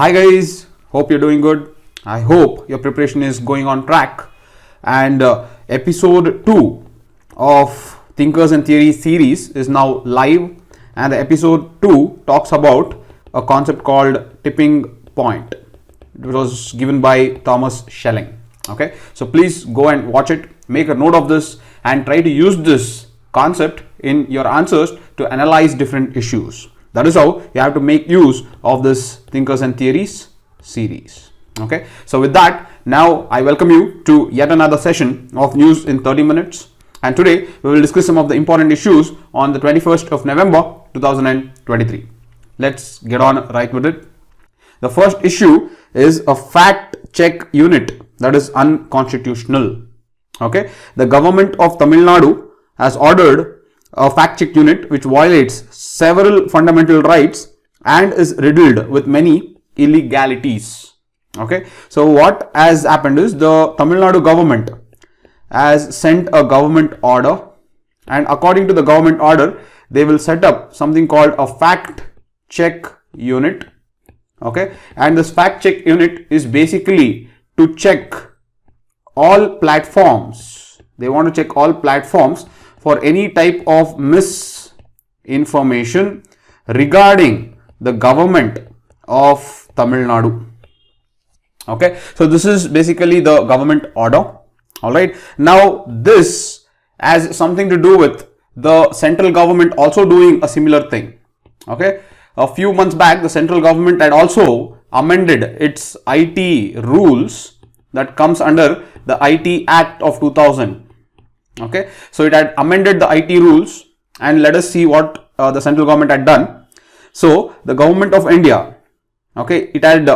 Hi guys, hope you're doing good. I hope your preparation is going on track. And episode 2 of Thinkers and Theory series is now live, and the episode 2 talks about a concept called tipping point. It was given by Thomas Schelling. Okay, so please go and watch it, make a note of this and try to use this concept in your answers to analyze different issues. That is how you have to make use of this Thinkers and Theories series. Okay, so with that, now I welcome you to yet another session of News in 30 minutes. And today we will discuss some of the important issues on the 21st of November 2023. Let's get on right with it. The first issue is a fact check unit that is unconstitutional. Okay, the government of Tamil Nadu has ordered a fact check unit which violates several fundamental rights and is riddled with many illegalities. Okay, so what has happened is the Tamil Nadu government has sent a government order, and according to the government order they will set up something called a fact check unit. Okay, and this fact check unit is basically to check all platforms. They want to check all platforms for any type of misinformation regarding the government of Tamil Nadu. Okay, so this is basically the government order. Alright, now this has something to do with the central government also doing a similar thing. Okay, a few months back the central government had also amended its IT rules that comes under the IT Act of 2000. Okay, so it had amended the IT rules, and let us see what the central government had done. So the government of India, okay, it had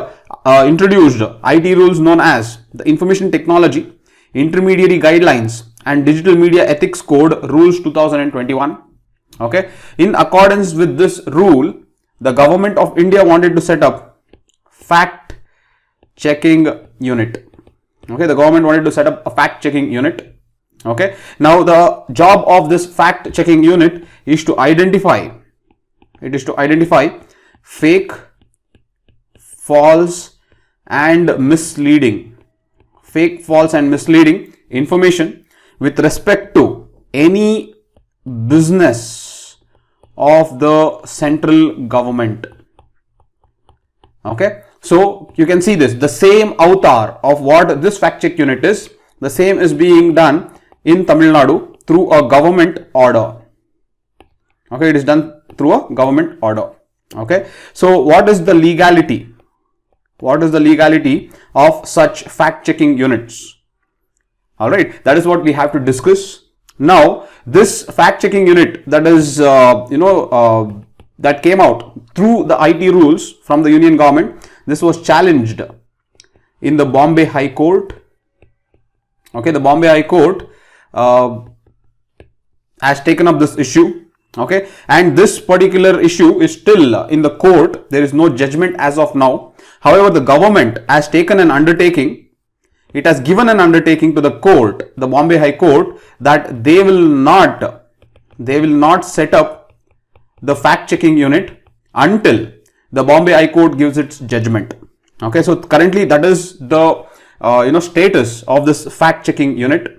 introduced IT rules known as the Information Technology Intermediary Guidelines and Digital Media Ethics Code Rules 2021. Okay, in accordance with this rule, the government of India wanted to set up fact checking unit. Okay, the government wanted to set up a fact checking unit. Okay, now the job of this fact checking unit is to identify fake, false and misleading information with respect to any business of the central government. Okay, so you can see this, the same avatar of what this fact check unit is, the same is being done in Tamil Nadu through a government order. Okay, it is done through a government order. Okay, so what is the legality? What is the legality of such fact checking units? Alright, that is what we have to discuss. Now, this fact checking unit that is, that came out through the IT rules from the Union government, this was challenged in the Bombay High Court. Okay, the Bombay High Court has taken up this issue. Okay, and this particular issue is still in the court. There is no judgment as of now. However, the government has taken an undertaking. It has given an undertaking to the court, the Bombay High Court, that they will not set up the fact checking unit until the Bombay High Court gives its judgment. Okay, so currently that is the status of this fact checking unit.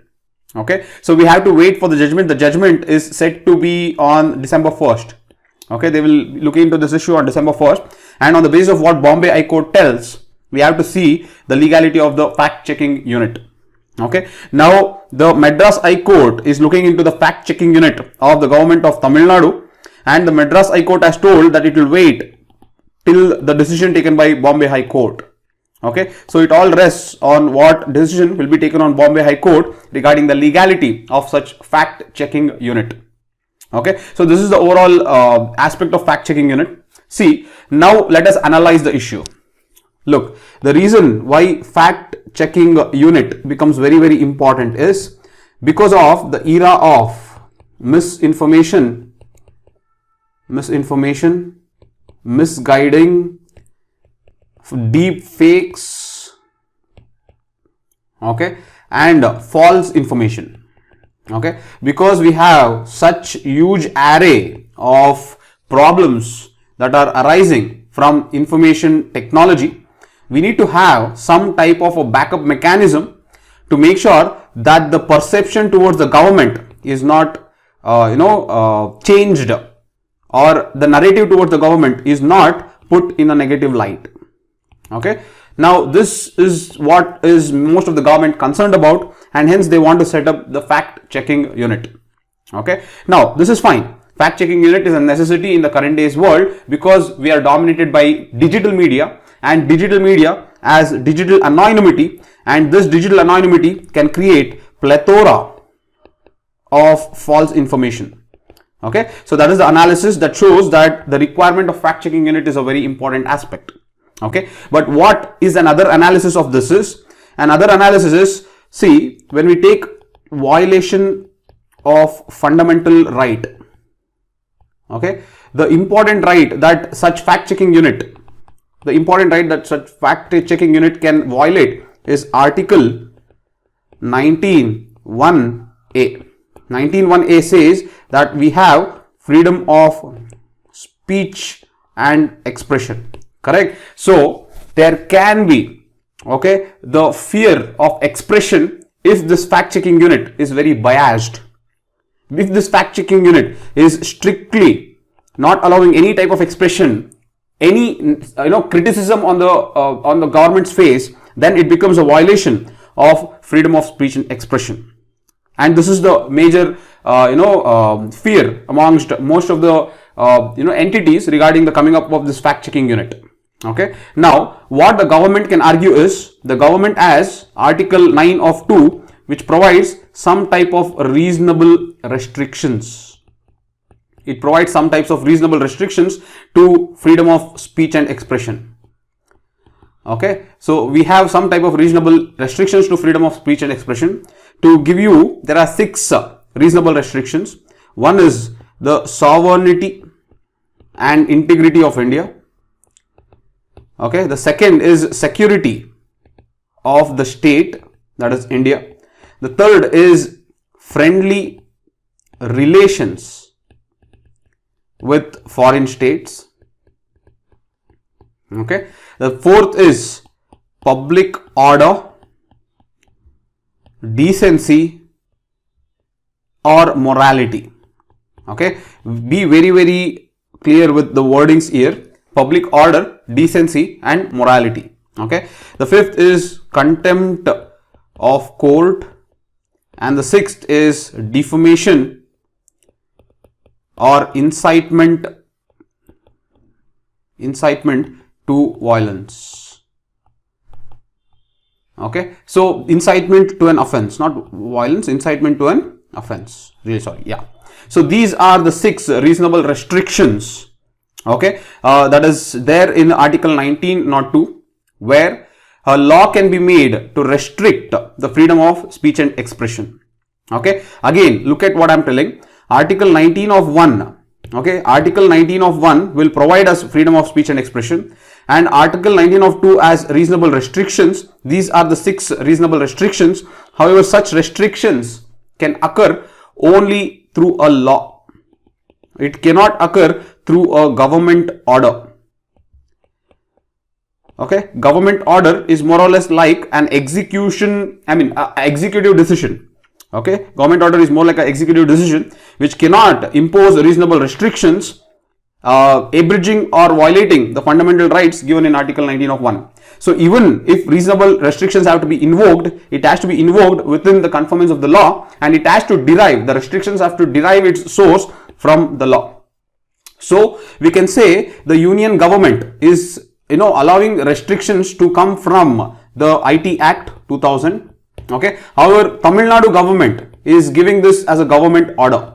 Okay, so we have to wait for the judgment. The judgment is set to be on December 1st. Okay, they will look into this issue on December 1st, and on the basis of what Bombay High Court tells, we have to see the legality of the fact checking unit. Okay, now the Madras High Court is looking into the fact checking unit of the government of Tamil Nadu, and the Madras High Court has told that it will wait till the decision taken by Bombay High Court. Okay, so it all rests on what decision will be taken on Bombay High Court regarding the legality of such fact checking unit. Okay, so this is the overall aspect of fact checking unit. See, now let us analyze the issue. Look, the reason why fact checking unit becomes very, very important is because of the era of misinformation, misguiding, deep fakes, okay, and false information. Okay, because we have such huge array of problems that are arising from information technology, we need to have some type of a backup mechanism to make sure that the perception towards the government is not changed, or the narrative towards the government is not put in a negative light. Okay, now this is what is most of the government concerned about, and hence they want to set up the fact checking unit. Okay, now this is fine. Fact checking unit is a necessity in the current days world because we are dominated by digital media, and digital media as digital anonymity, and this digital anonymity can create plethora of false information. Okay, so that is the analysis that shows that the requirement of fact checking unit is a very important aspect. Okay, but what is another analysis of this is? Another analysis is, see, when we take violation of fundamental right, okay, the important right that such fact checking unit can violate is Article 19(1)(a). 19(1)(a) says that we have freedom of speech and expression. Correct? So there can be, okay, the fear of expression if this fact checking unit is very biased. If this fact checking unit is strictly not allowing any type of expression, any criticism on the government's face, then it becomes a violation of freedom of speech and expression. And this is the major fear amongst most of the entities regarding the coming up of this fact checking unit. Okay, now what the government can argue is, the government has Article 9 of 2, which provides some type of reasonable restrictions. It provides some types of reasonable restrictions to freedom of speech and expression. Okay, so we have some type of reasonable restrictions to freedom of speech and expression. To give you, there are 6 reasonable restrictions. One is the sovereignty and integrity of India. Okay, the second is security of the state, that is India. The third is friendly relations with foreign states. Okay, the fourth is public order, decency or morality. Okay, be very clear with the wordings here: public order, decency and morality. Okay, the fifth is contempt of court, and the sixth is defamation or incitement to violence. Okay, so incitement to an offense, not violence, incitement to an offense. Really sorry. Yeah. So these are the 6 reasonable restrictions. Okay, that is there in Article 19(2), where a law can be made to restrict the freedom of speech and expression. Okay, again look at what I am telling. Article 19 of 1. Okay, Article 19 of 1 will provide us freedom of speech and expression, and Article 19 of 2 as reasonable restrictions. These are the 6 reasonable restrictions. However, such restrictions can occur only through a law. It cannot occur through a government order. Okay, government order is more or less like an executive decision. Okay, government order is more like an executive decision which cannot impose reasonable restrictions, abridging or violating the fundamental rights given in Article 19 of 1. So even if reasonable restrictions have to be invoked, it has to be invoked within the conformance of the law, and it has to derive, the restrictions have to derive its source from the law. So we can say the union government is allowing restrictions to come from the IT Act 2000. Okay, however, Tamil Nadu government is giving this as a government order,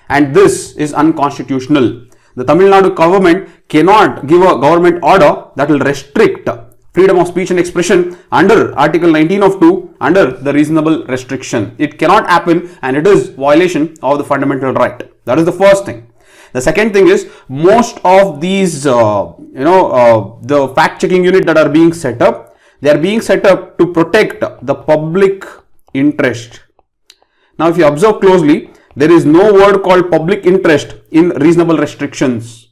and this is unconstitutional. The Tamil Nadu government cannot give a government order that will restrict freedom of speech and expression under Article 19 of 2 under the reasonable restriction. It cannot happen, and it is violation of the fundamental right. That is the first thing. The second thing is, most of these the fact checking unit that are being set up, they are being set up to protect the public interest. Now if you observe closely, there is no word called public interest in reasonable restrictions.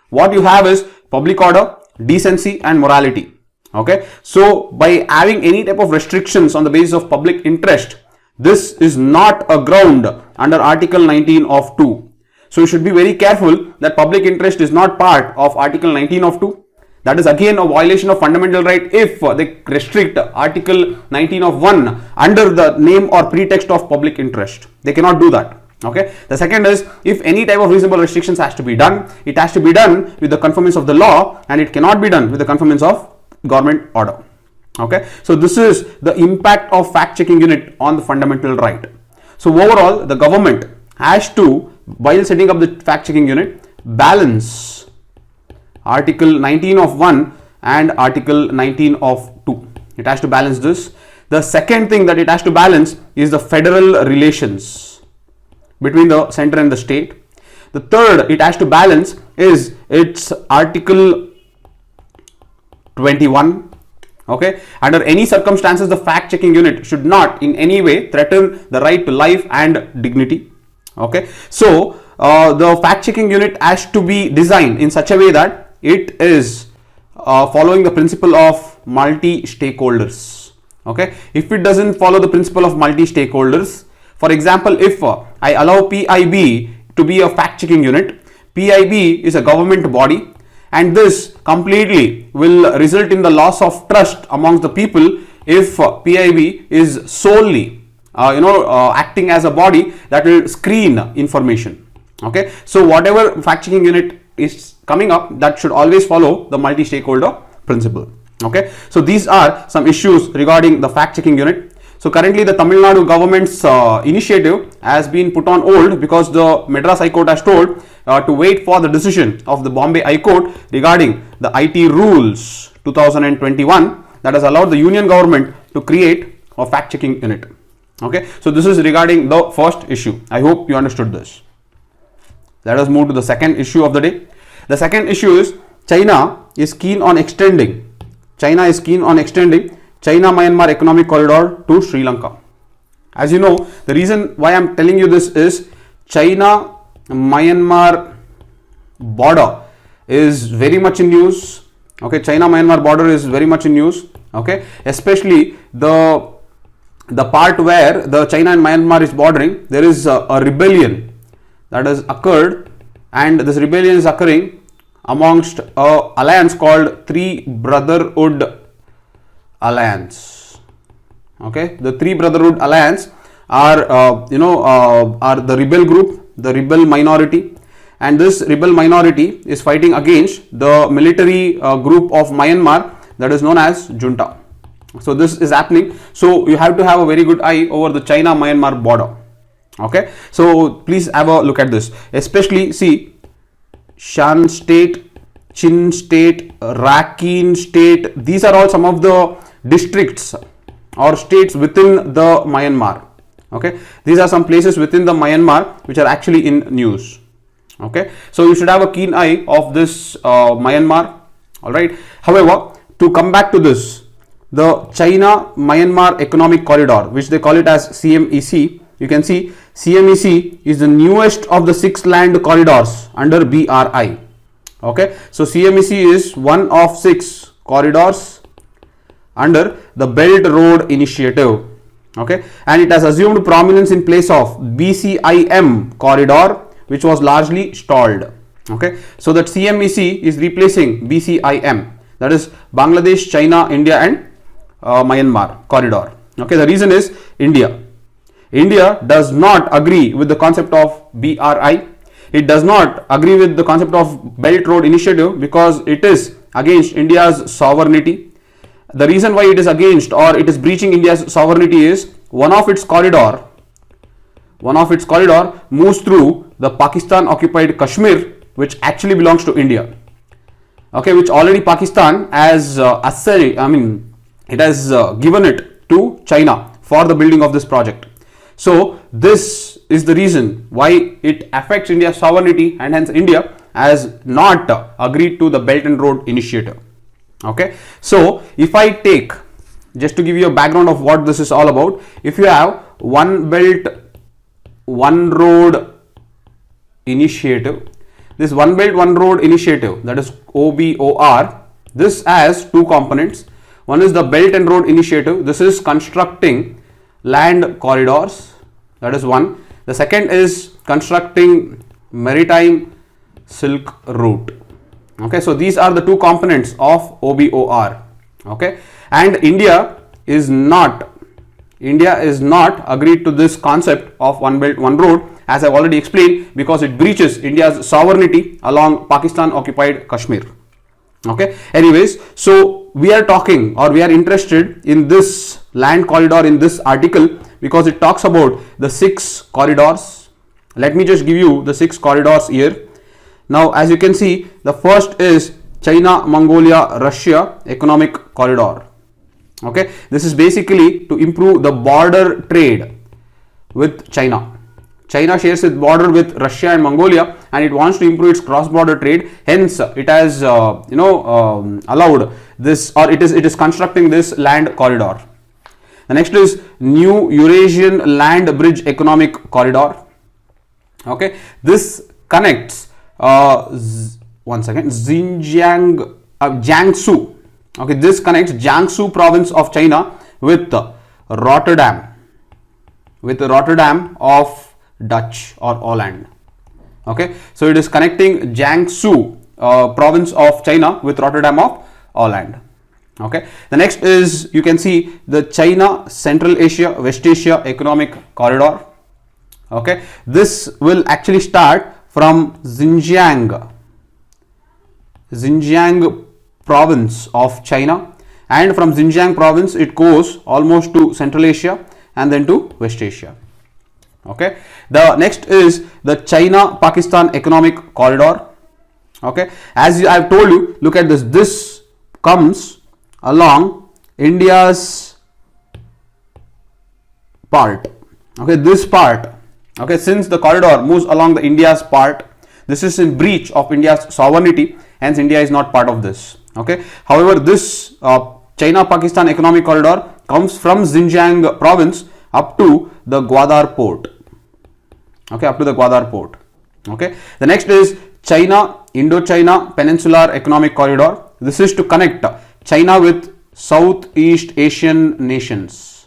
What you have is public order, decency and morality. Okay, so by having any type of restrictions on the basis of public interest, this is not a ground under Article 19 of 2. So you should be very careful that public interest is not part of Article 19 of 2. That is again a violation of fundamental right if they restrict Article 19 of 1 under the name or pretext of public interest. They cannot do that. Okay. The second is, if any type of reasonable restrictions has to be done, it has to be done with the conformance of the law, and it cannot be done with the conformance of government order. Okay. So this is the impact of fact checking unit on the fundamental right. So overall, the government has to, while setting up the fact checking unit, balance Article 19 of 1 and Article 19 of 2. It has to balance this. The second thing that it has to balance is the federal relations between the center and the state. The third it has to balance is its Article 21. Okay, under any circumstances the fact checking unit should not in any way threaten the right to life and dignity. Okay, so the fact checking unit has to be designed in such a way that it is following the principle of multi stakeholders. Okay, if it doesn't follow the principle of multi stakeholders, for example, if I allow PIB to be a fact checking unit, PIB is a government body, and this completely will result in the loss of trust amongst the people if PIB is solely acting as a body that will screen information. Okay, so whatever fact checking unit is coming up, that should always follow the multi stakeholder principle. Okay, so these are some issues regarding the fact checking unit. So currently the Tamil Nadu government's initiative has been put on hold because the Madras High Court has told to wait for the decision of the Bombay High Court regarding the IT rules 2021 that has allowed the union government to create a fact checking unit. Okay, so this is regarding the first issue. I hope you understood this. Let us move to the second issue of the day. The second issue is China is keen on extending China-Myanmar economic corridor to Sri Lanka. As you know, the reason why I am telling you this is China-Myanmar border is very much in news. Okay, China-Myanmar border is very much in news. Okay, especially the part where the China and Myanmar is bordering, there is a rebellion that has occurred, and this rebellion is occurring amongst a alliance called Three Brotherhood Alliance. Okay, the Three Brotherhood Alliance are the rebel group, the rebel minority, and this rebel minority is fighting against the military group of Myanmar that is known as junta. So this is happening. So you have to have a very good eye over the China-Myanmar border. Okay, so please have a look at this. Especially see Shan State, Chin State, Rakhine State. These are all some of the districts or states within the Myanmar. Okay, these are some places within the Myanmar which are actually in news. Okay, so you should have a keen eye of this Myanmar. All right. However, to come back to this, the China-Myanmar economic corridor, which they call it as CMEC, you can see CMEC is the newest of the 6 land corridors under BRI. Okay, so CMEC is one of 6 corridors under the Belt Road Initiative. Okay, and it has assumed prominence in place of BCIM corridor, which was largely stalled. Okay, so that CMEC is replacing BCIM, that is Bangladesh, China, India and Myanmar corridor. Okay, the reason is India does not agree with the concept of BRI. It does not agree with the concept of Belt Road Initiative because it is against India's sovereignty. The reason why it is against or it is breaching India's sovereignty is one of its corridor moves through the Pakistan occupied Kashmir, which actually belongs to India. Okay, which already Pakistan has it has given it to China for the building of this project. So this is the reason why it affects India's sovereignty, and hence India has not agreed to the Belt and Road Initiative. Okay, so if I take, just to give you a background of what this is all about, if you have One Belt One Road Initiative, this One Belt One Road Initiative, that is OBOR, This has two components. One is the Belt and Road Initiative. This is constructing land corridors. That is one. The second is constructing maritime silk route. Okay, so these are the two components of OBOR. Okay, and India is not agreed to this concept of one belt one road, as I've already explained, because it breaches India's sovereignty along Pakistan occupied Kashmir. Okay, anyways, so we are talking, or we are interested in this land corridor in this article because it talks about the 6 corridors. Let me just give you the 6 corridors here. Now, as you can see, the first is China, Mongolia, Russia economic corridor. Okay, this is basically to improve the border trade with China. China shares its border with Russia and Mongolia, and it wants to improve its cross-border trade. Hence, it has allowed this, or it is constructing this land corridor. The next is New Eurasian Land Bridge Economic Corridor. Okay, this connects Jiangsu. Okay, this connects Jiangsu province of China with Rotterdam of Dutch or Holland. Okay, so it is connecting Jiangsu province of China with Rotterdam of Holland. Okay, the next is, you can see, the China Central Asia West Asia Economic Corridor. Okay, this will actually start from Xinjiang province of China, and from Xinjiang province it goes almost to Central Asia and then to West Asia. Okay, the next is the China Pakistan Economic Corridor. Okay, as I have told you, look at this. This comes along India's part. Okay, this part. Okay, since the corridor moves along the India's part, this is in breach of India's sovereignty, hence India is not part of this. Okay, however, this China Pakistan Economic Corridor comes from Xinjiang province up to the Gwadar port. Okay, up to the Gwadar port. Okay, the next is China Indochina Peninsular Economic Corridor. This is to connect China with Southeast Asian nations.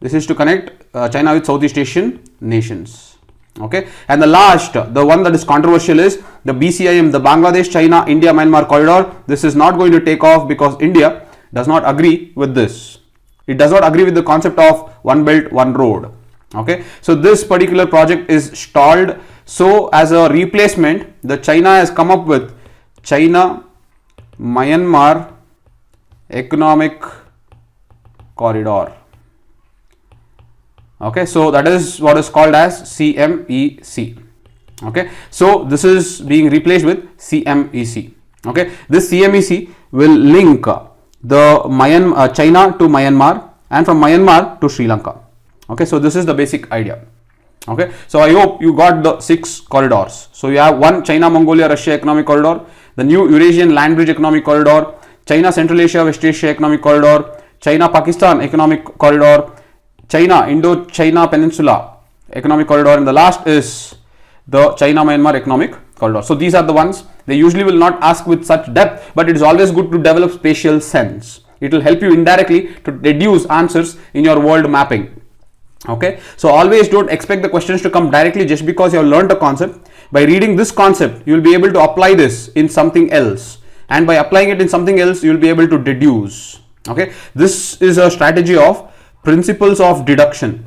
This is to connect China with Southeast Asian nations. Okay, and the last, the one that is controversial, is the BCIM, the Bangladesh China India Myanmar corridor. This is not going to take off because India does not agree with this. It does not agree with the concept of one belt one road. Okay, so this particular project is stalled. So as a replacement, the China has come up with China Myanmar Economic Corridor. Okay, so that is what is called as CMEC. Okay, so this is being replaced with CMEC. Okay, this CMEC will link the China to Myanmar, and from Myanmar to Sri Lanka. Okay, so this is the basic idea. Okay, so I hope you got the 6 corridors. So you have one China Mongolia Russia Economic Corridor, the New Eurasian Land Bridge Economic Corridor, China Central Asia West Asia Economic Corridor, China Pakistan Economic Corridor, China Indochina Peninsula Economic Corridor, and the last is the China Myanmar Economic Corridor. So these are the ones. They usually will not ask with such depth, but it is always good to develop spatial sense. It will help you indirectly to deduce answers in your world mapping. Okay, so always don't expect the questions to come directly just because you have learned a concept. By reading this concept, you will be able to apply this in something else, and by applying it in something else, you will be able to deduce. Okay, this is a strategy of principles of deduction.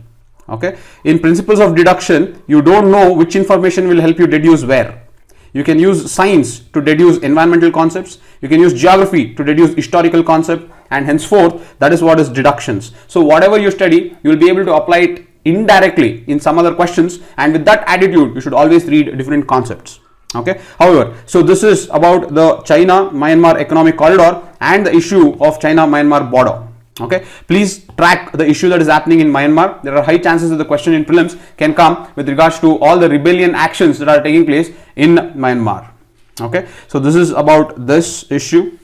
Okay, in principles of deduction, you don't know which information will help you deduce where. You can use science to deduce environmental concepts, you can use geography to deduce historical concept, and henceforth that is what is deductions. So whatever you study, you will be able to apply it indirectly in some other questions, and with that attitude you should always read different concepts. Okay, however, so this is about the China Myanmar Economic Corridor and the issue of China Myanmar border. Okay, please track the issue that is happening in Myanmar. There are high chances that the question in prelims can come with regards to all the rebellion actions that are taking place in Myanmar. Okay, so this is about this issue.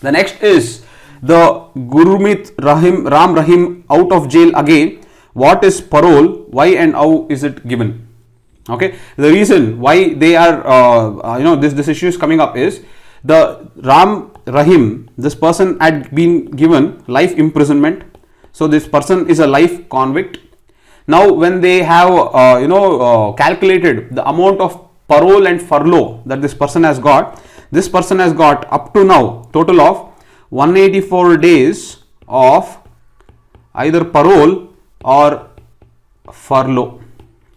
The next is the Gurmeet Ram Rahim out of jail again. What is parole? Why and how is it given? Okay, the reason why they are this issue is coming up is the Ram Rahim, this person had been given life imprisonment. So this person is a life convict. Now when they have calculated the amount of parole and furlough that this person has got, this person has got up to now total of 184 days of either parole or furlough.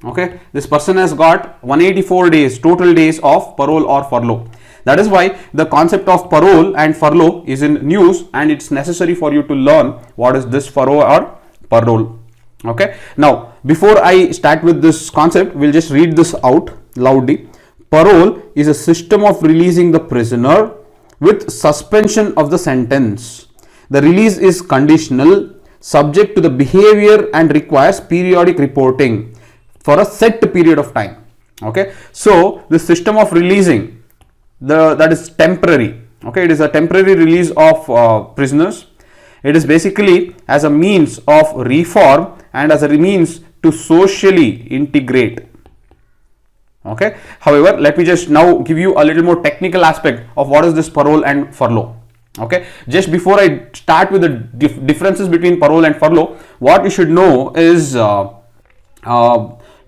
Okay, this person has got 184 days total days of parole or furlough. That is why the concept of parole and furlough is in news, and it's necessary for you to learn what is this furlough or parole. Okay, now before I start with this concept, we'll just read this out loudly. Parole is a system of releasing the prisoner with suspension of the sentence. The release is conditional, subject to the behavior, and requires periodic reporting for a set period of time. Okay, so the system of releasing, that is temporary. Okay, it is a temporary release of prisoners. It is basically as a means of reform and as a means to socially integrate. Okay, however, let me just now give you a little more technical aspect of what is this parole and furlough. Okay, just before I start with the differences between parole and furlough, what you should know is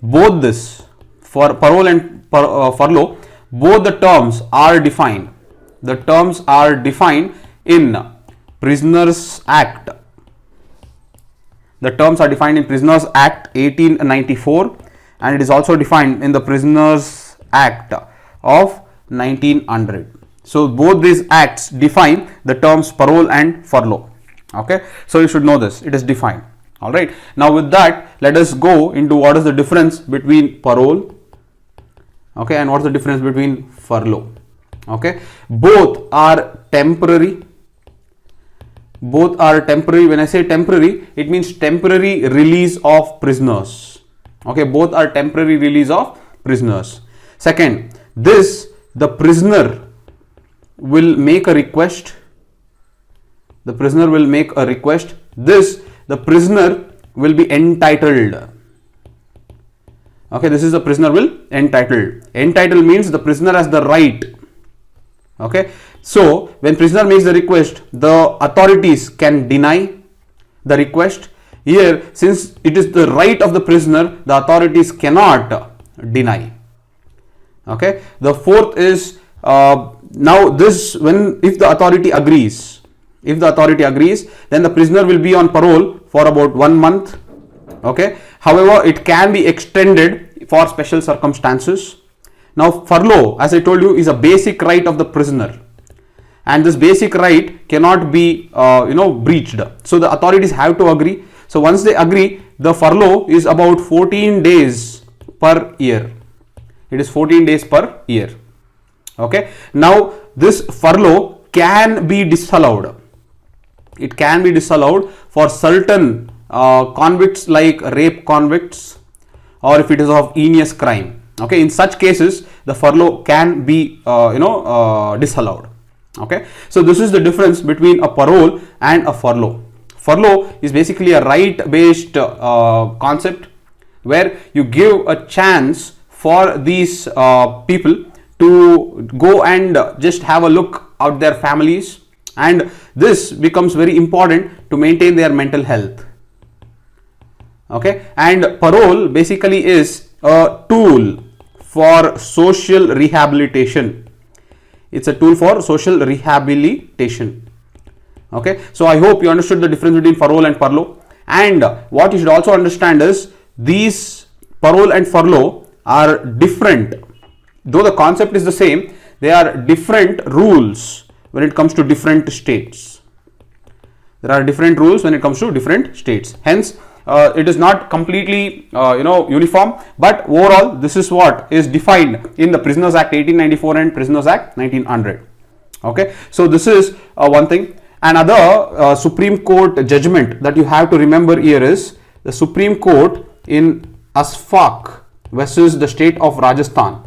both this, for parole and furlough, both the terms are defined. The terms are defined in Prisoners Act. The terms are defined in Prisoners Act 1894, and it is also defined in the Prisoners Act of 1900. So both these acts define the terms parole and furlough. Okay, so you should know this, it is defined. All right, now with that, let us go into what is the difference between parole, okay, and what is the difference between furlough. Okay, both are temporary. Both are temporary. When I say temporary, it means temporary release of prisoners. Okay, both are temporary release of prisoners. Second, the prisoner will make a request. The prisoner will make a request. The prisoner will be entitled. Okay, this is the prisoner will entitled. Entitled means the prisoner has the right. Okay, so when prisoner makes the request, the authorities can deny the request. Here, since it is the right of the prisoner, the authorities cannot deny. Okay, the fourth is now this, if the authority agrees, then the prisoner will be on parole for about 1 month. Okay, however, it can be extended for special circumstances. Now furlough, as I told you, is a basic right of the prisoner, and this basic right cannot be breached. So the authorities have to agree. So once they agree, the furlough is about 14 days per year. It is 14 days per year. Okay, now this furlough can be disallowed. It can be disallowed for certain convicts, like rape convicts, or if it is of heinous crime. Okay, in such cases the furlough can be disallowed. Okay, so this is the difference between a parole and a furlough. Furlough is basically a right based concept where you give a chance for these people to go and just have a look at their families, and this becomes very important to maintain their mental health. Okay, and parole basically is a tool for social rehabilitation. It's a tool for social rehabilitation. Okay, so I hope you understood the difference between parole and furlough. And what you should also understand is these parole and furlough are different. Though the concept is the same, they are different rules when it comes to different states. There are different rules when it comes to different states. Hence, it is not completely uniform, but overall this is what is defined in the Prisoners Act 1894 and Prisoners Act 1900. Okay, so this is one thing. Another Supreme Court judgment that you have to remember here is the Supreme Court in Asfaq versus the state of Rajasthan.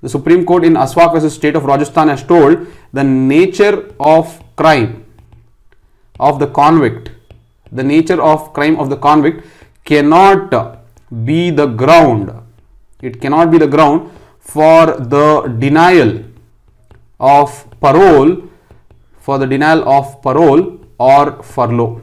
The Supreme Court in Asfaq versus state of Rajasthan has told the nature of crime of the convict. The nature of crime of the convict cannot be the ground. It cannot be the ground for the denial of parole, for the denial of parole or furlough.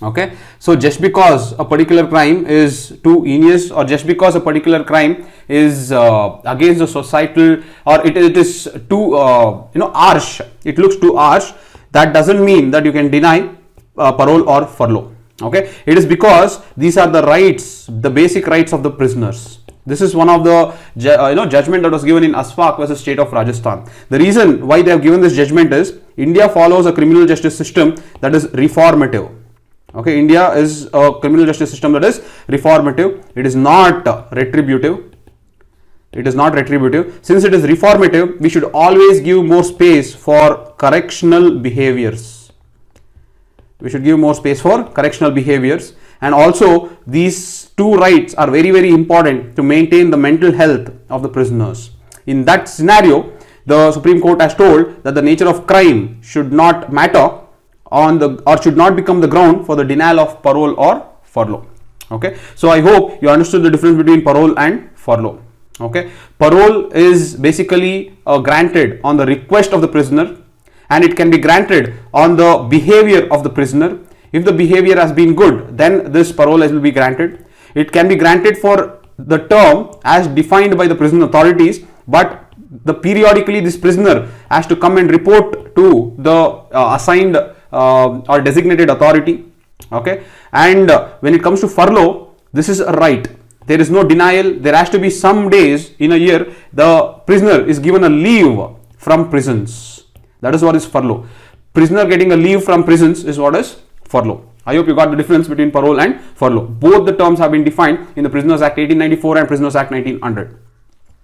Okay, so just because a particular crime is too heinous, or just because a particular crime is against the societal, or it is too harsh, it looks too harsh, that doesn't mean that you can deny parole or furlough. Okay, it is because these are the rights, the basic rights of the prisoners. This is one of the judgment that was given in Asfaq versus State of Rajasthan. The reason why they have given this judgment is India follows a criminal justice system that is reformative. Okay, India is a criminal justice system that is reformative. It is not retributive. It is not retributive. Since it is reformative, we should always give more space for correctional behaviors. We should give more space for correctional behaviors. And also, these two rights are very, very important to maintain the mental health of the prisoners. In that scenario, the Supreme Court has told that the nature of crime should not matter or should not become the ground for the denial of parole or furlough. Okay, so I hope you understood the difference between parole and furlough. Okay, parole is basically granted on the request of the prisoner, and it can be granted on the behavior of the prisoner. If the behavior has been good, then this parole will be granted. It can be granted for the term as defined by the prison authorities, but periodically this prisoner has to come and report to the assigned or designated authority. Okay, and when it comes to furlough, this is a right. There is no denial. There has to be some days in a year the prisoner is given a leave from prisons. That is what is furlough. Prisoner getting a leave from prisons is what is furlough. I hope you got the difference between parole and furlough. Both the terms have been defined in the Prisoners Act 1894 and Prisoners Act 1900.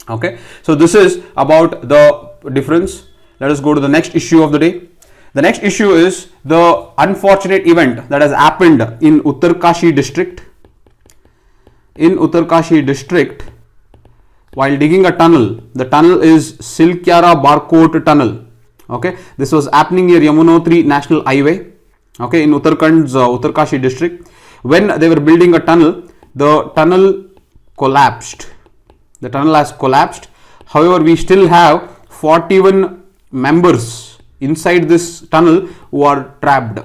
Okay, so this is about the difference. Let us go to the next issue of the day. The next issue is the unfortunate event that has happened in Uttarkashi district. In Uttarkashi district, while digging a tunnel, the tunnel is Silkyara Barkot tunnel. Okay, this was happening near Yamunotri National Highway. Okay, in Uttarakhand's Uttarkashi district. When they were building a tunnel, the tunnel collapsed. The tunnel has collapsed. However, we still have 41 members inside this tunnel who are trapped.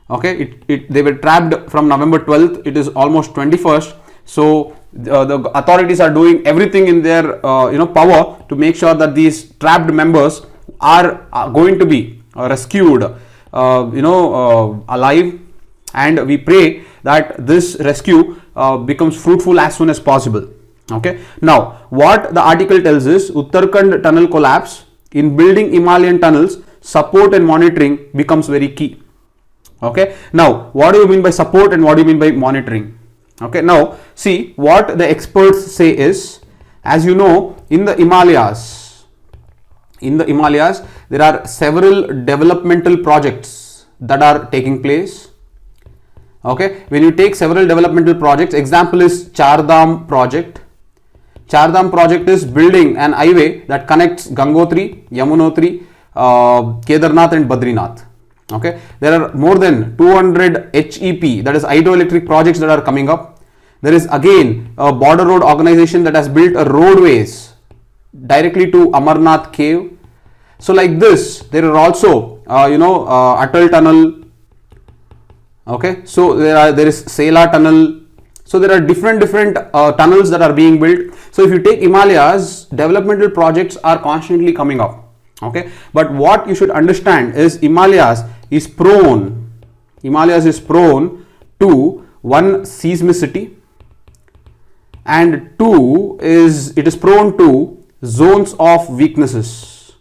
Okay, they were trapped from November 12th. It is almost 21st. So the authorities are doing everything in their power to make sure that these trapped members are going to be rescued alive, and we pray that this rescue becomes fruitful as soon as possible. Okay, now what the article tells is Uttarakhand tunnel collapse. In building Himalayan tunnels, support and monitoring becomes very key. Okay, now what do you mean by support and what do you mean by monitoring? Okay, now see what the experts say is, as you know, in the Himalayas there are several developmental projects that are taking place. Okay, when you take several developmental projects, example is Chardham project. Chardham project is building an highway that connects Gangotri, Yamunotri, Kedarnath and Badrinath. Okay, there are more than 200 HEP, that is hydroelectric projects, that are coming up. There is again a border road organization that has built a roadways directly to Amarnath cave. So like this, there are also Atal tunnel. Okay, so there is Sela tunnel. So there are different tunnels that are being built. So if you take Himalayas, developmental projects are constantly coming up. Okay, but what you should understand is Himalayas is prone to one, seismicity, and two is it is prone to zones of weaknesses.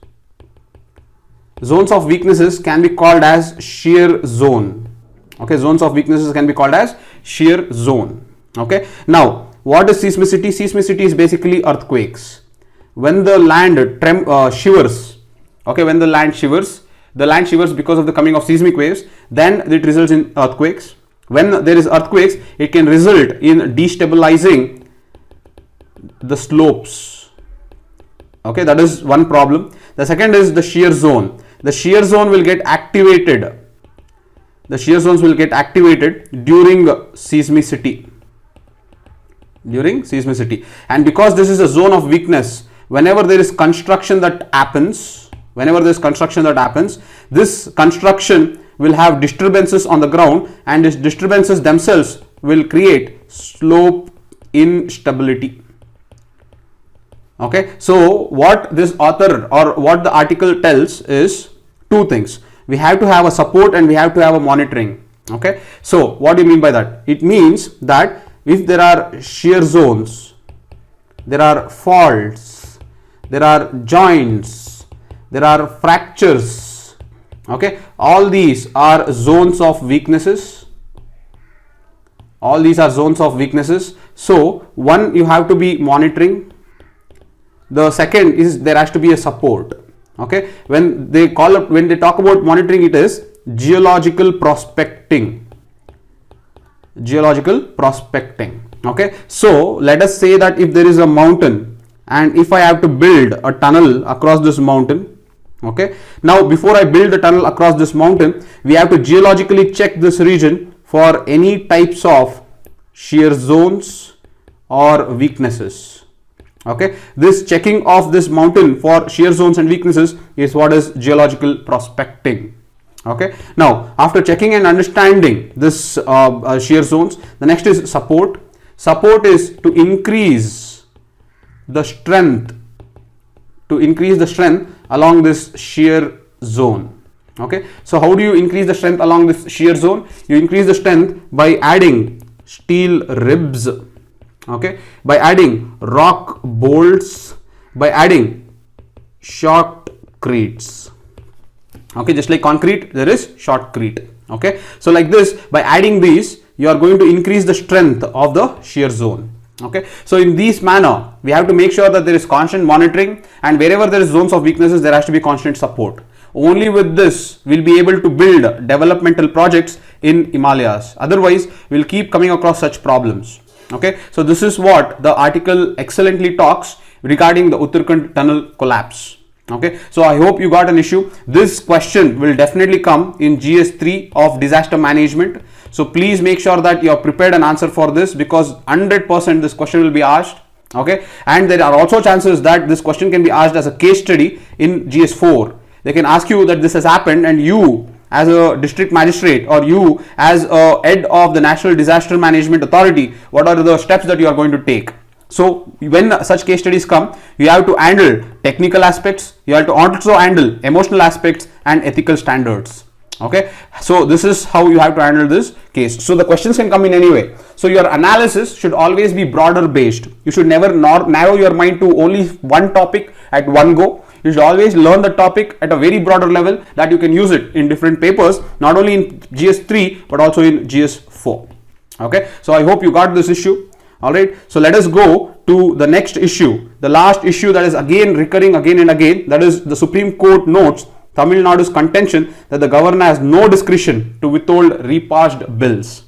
Zones of weaknesses can be called as shear zone. Okay, zones of weaknesses can be called as shear zone. Okay, now what is seismicity? Seismicity is basically earthquakes. When the land shivers, okay, when the land shivers because of the coming of seismic waves, then it results in earthquakes. When there is earthquakes, it can result in destabilizing the slopes. Okay, that is one problem. The second is the shear zone. The shear zone will get activated. The shear zones will get activated during seismicity. And because this is a zone of weakness, whenever there is construction that happens, this construction will have disturbances on the ground, and these disturbances themselves will create slope instability. Okay, so what this author or what the article tells is two things. We have to have a support and we have to have a monitoring. Okay, so what do you mean by that? It means that if there are shear zones, there are faults, there are joints, there are fractures, okay, all these are zones of weaknesses. So one, you have to be monitoring. The second is there has to be a support. Okay, when they talk about monitoring, it is geological prospecting. Okay, so let us say that if there is a mountain and if I have to build a tunnel across this mountain, okay, now before I build the tunnel across this mountain, we have to geologically check this region for any types of shear zones or weaknesses. Okay, this checking of this mountain for shear zones and weaknesses is what is geological prospecting. Okay, now after checking and understanding this shear zones, the next is support. Support is to increase the strength along this shear zone. Okay, so how do you increase the strength along this shear zone? You increase the strength by adding steel ribs, okay, by adding rock bolts, by adding shotcretes. Okay, just like concrete, there is shotcrete. Okay, so like this, by adding these, you are going to increase the strength of the shear zone. Okay, so in this manner, we have to make sure that there is constant monitoring, and wherever there is zones of weaknesses, there has to be constant support. Only with this, we'll be able to build developmental projects in Himalayas. Otherwise, we'll keep coming across such problems. Okay, so this is what the article excellently talks regarding the Uttarakhand tunnel collapse. Okay, so I hope you got an issue. This question will definitely come in GS3 of disaster management. So please make sure that you are prepared an answer for this, because 100% this question will be asked. Okay, and there are also chances that this question can be asked as a case study in GS4. They can ask you that this has happened, and you as a district magistrate or you as a head of the National Disaster Management Authority, what are the steps that you are going to take? So when such case studies come, you have to handle technical aspects, you have to also handle emotional aspects and ethical standards. Okay, so this is how you have to handle this case. So the questions can come in any way. So your analysis should always be broader based. You should never narrow your mind to only one topic at one go. You should always learn the topic at a very broader level, that you can use it in different papers, not only in GS3 but also in GS4. Okay, so I hope you got this issue. Alright, so let us go to the next issue, the last issue that is again recurring again and again. That is, the Supreme Court notes Tamil Nadu's contention that the governor has no discretion to withhold repassed bills.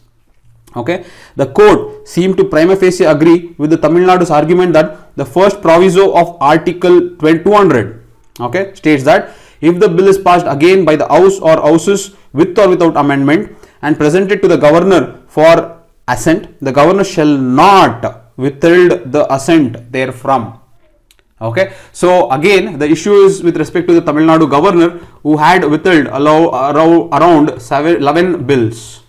Okay, the court seemed to prima facie agree with the Tamil Nadu's argument that the first proviso of Article 200, okay, states that if the bill is passed again by the House or Houses with or without amendment and presented to the governor for assent, the governor shall not withhold the assent therefrom. Okay, so again the issue is with respect to the Tamil Nadu governor, who had withheld around 11 bills.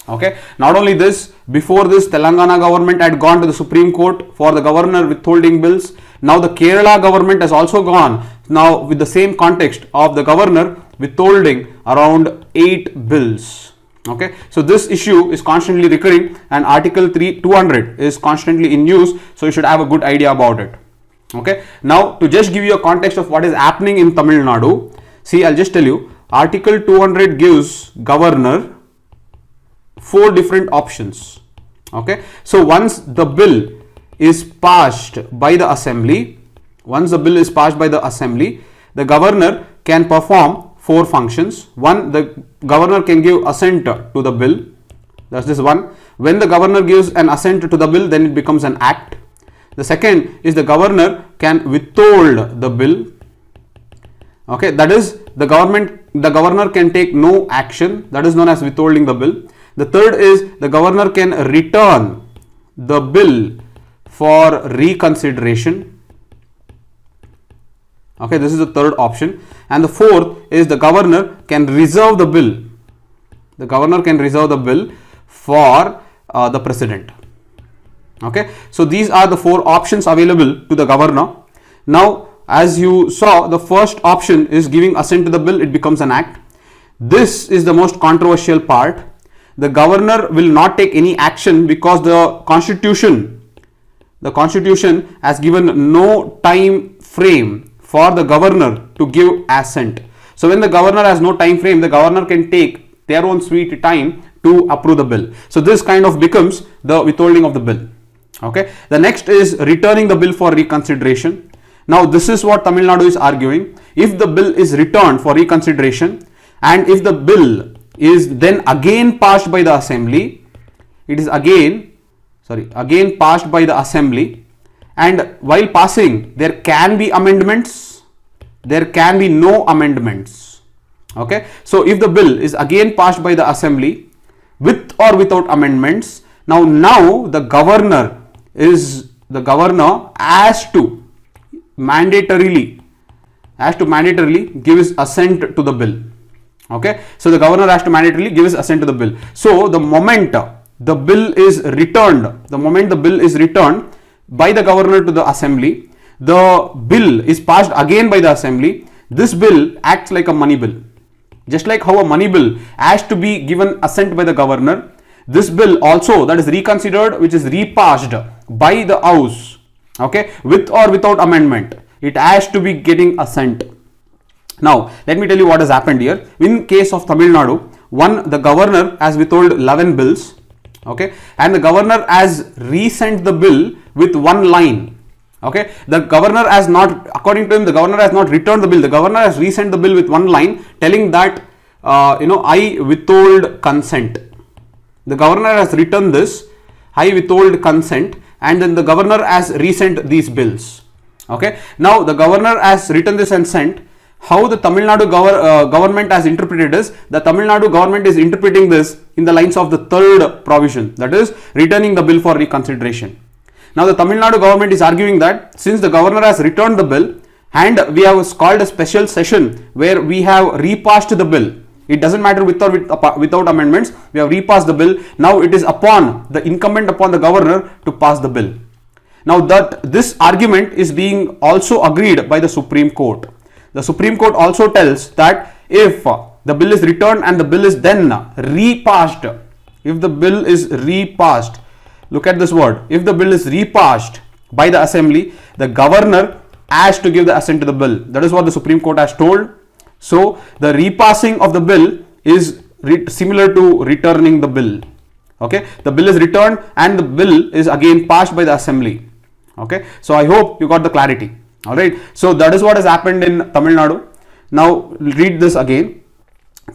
Okay, not only this, before this Telangana government had gone to the Supreme Court for the governor withholding bills. Now the Kerala government has also gone now with the same context of the governor withholding around 8 bills. Okay, so this issue is constantly recurring, and Article 200 is constantly in use, so you should have a good idea about it. Okay, now to just give you a context of what is happening in Tamil Nadu, see, I'll just tell you, Article 200 gives governor 4 different options. Okay, so once the bill is passed by the assembly, the governor can perform 4 functions. One, the governor can give assent to the bill. That's this one. When the governor gives an assent to the bill, then it becomes an act. The second is the governor can withhold the bill. Okay, that is, the governor can take no action. That is known as withholding the bill. The third is the governor can return the bill for reconsideration. Okay, this is the third option. And the fourth is the governor can reserve the bill. The governor can reserve the bill for the president. Okay, so these are the four options available to the governor. Now, as you saw, the first option is giving assent to the bill, it becomes an act. This is the most controversial part. The governor will not take any action because the constitution has given no time frame for the governor to give assent. So when the governor has no time frame, the governor can take their own sweet time to approve the bill. So this kind of becomes the withholding of the bill. Okay, the next is returning the bill for reconsideration. Now this is what Tamil Nadu is arguing. If the bill is returned for reconsideration and if the bill is then again passed by the assembly, it is again passed by the assembly, and while passing there can be amendments, there can be no amendments. Okay, so if the bill is again passed by the assembly with or without amendments, now the governor has to mandatorily give his assent to the bill. Okay, so the governor has to mandatorily give his assent to the bill. So the moment the bill is returned by the governor to the assembly, the bill is passed again by the assembly. This bill acts like a money bill. Just like how a money bill has to be given assent by the governor, this bill also, that is reconsidered, which is repassed by the house, okay, with or without amendment, it has to be getting assent. Now let me tell you what has happened here. In case of Tamil Nadu, the governor has withheld 11 bills, okay, and the governor has resent the bill with one line. Okay, the governor has not, according to him, the governor has not returned the bill. The governor has resent the bill with one line telling that I withhold consent. The governor has written this, I withhold consent, and then the governor has resent these bills. Okay, now the governor has written this and sent. How the Tamil Nadu government has interpreted this, the Tamil Nadu government is interpreting this in the lines of the third provision, that is returning the bill for reconsideration. Now the Tamil Nadu government is arguing that since the governor has returned the bill and we have called a special session where we have repassed the bill, it doesn't matter with or without amendments, we have repassed the bill. Now it is incumbent upon the governor to pass the bill. Now that this argument is being also agreed by the Supreme Court. The Supreme Court also tells that if the bill is returned and the bill is then repassed, if the bill is repassed, look at this word, if the bill is repassed by the assembly, the governor has to give the assent to the bill. That is what the Supreme Court has told. So the repassing of the bill is similar to returning the bill. Okay, the bill is returned and the bill is again passed by the assembly. Okay, so I hope you got the clarity. All right, so that is what has happened in Tamil Nadu. Now read this again.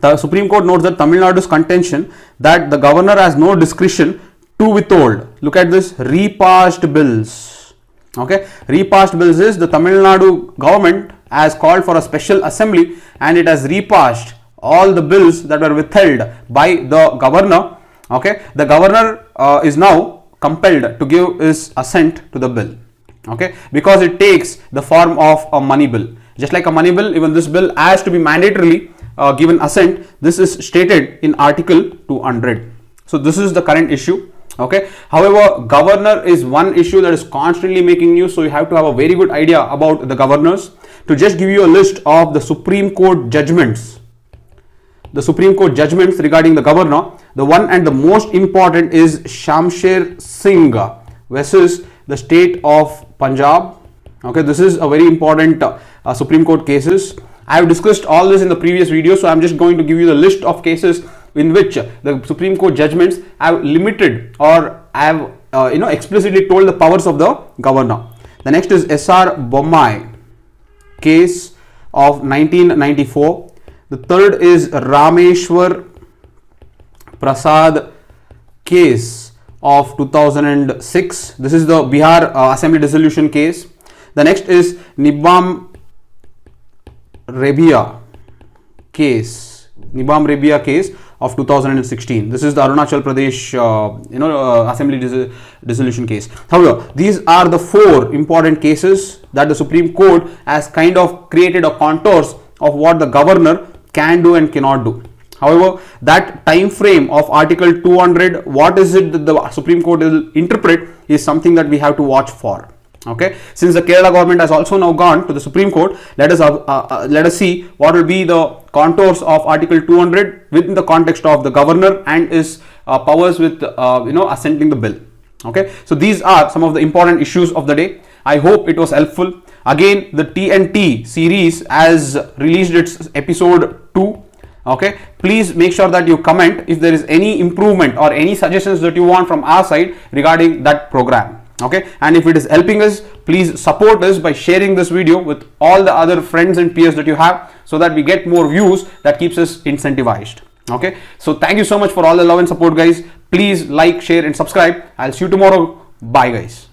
The Supreme Court notes that Tamil Nadu's contention that the governor has no discretion to withhold. Look at this, repassed bills. Okay, repassed bills is the Tamil Nadu government has called for a special assembly and it has repassed all the bills that were withheld by the governor. Okay, the governor is now compelled to give his assent to the bill. Okay, because it takes the form of a money bill. Just like a money bill, even this bill has to be mandatorily given assent. This is stated in Article 200. So this is the current issue. Okay, however, governor is one issue that is constantly making news, so you have to have a very good idea about the governors. To just give you a list of the Supreme Court judgments, regarding the governor, the one and the most important is Shamsher Singh versus the state of Punjab. Okay, this is a very important Supreme Court cases. I have discussed all this in the previous video, so I am just going to give you the list of cases in which the Supreme Court judgments have limited or have explicitly told the powers of the governor. The next is S.R. Bommai case of 1994. The third is Rameshwar Prasad case of 2006. This is the Bihar Assembly dissolution case. The next is Nibam Rebia case of 2016. This is the Arunachal Pradesh assembly dissolution case. However, these are the 4 important cases that the Supreme Court has kind of created a contours of what the governor can do and cannot do. However, that time frame of Article 200, what is it that the Supreme Court will interpret, is something that we have to watch for. Okay, since the Kerala government has also now gone to the Supreme Court, let us see what will be the contours of Article 200 within the context of the governor and his powers with assenting the bill. Okay, so these are some of the important issues of the day. I hope it was helpful. Again, the TNT series has released its episode 2. Okay, please make sure that you comment if there is any improvement or any suggestions that you want from our side regarding that program. Okay, and if it is helping us, please support us by sharing this video with all the other friends and peers that you have, so that we get more views. That keeps us incentivized. Okay, so thank you so much for all the love and support, guys. Please like, share and subscribe. I'll see you tomorrow. Bye, guys.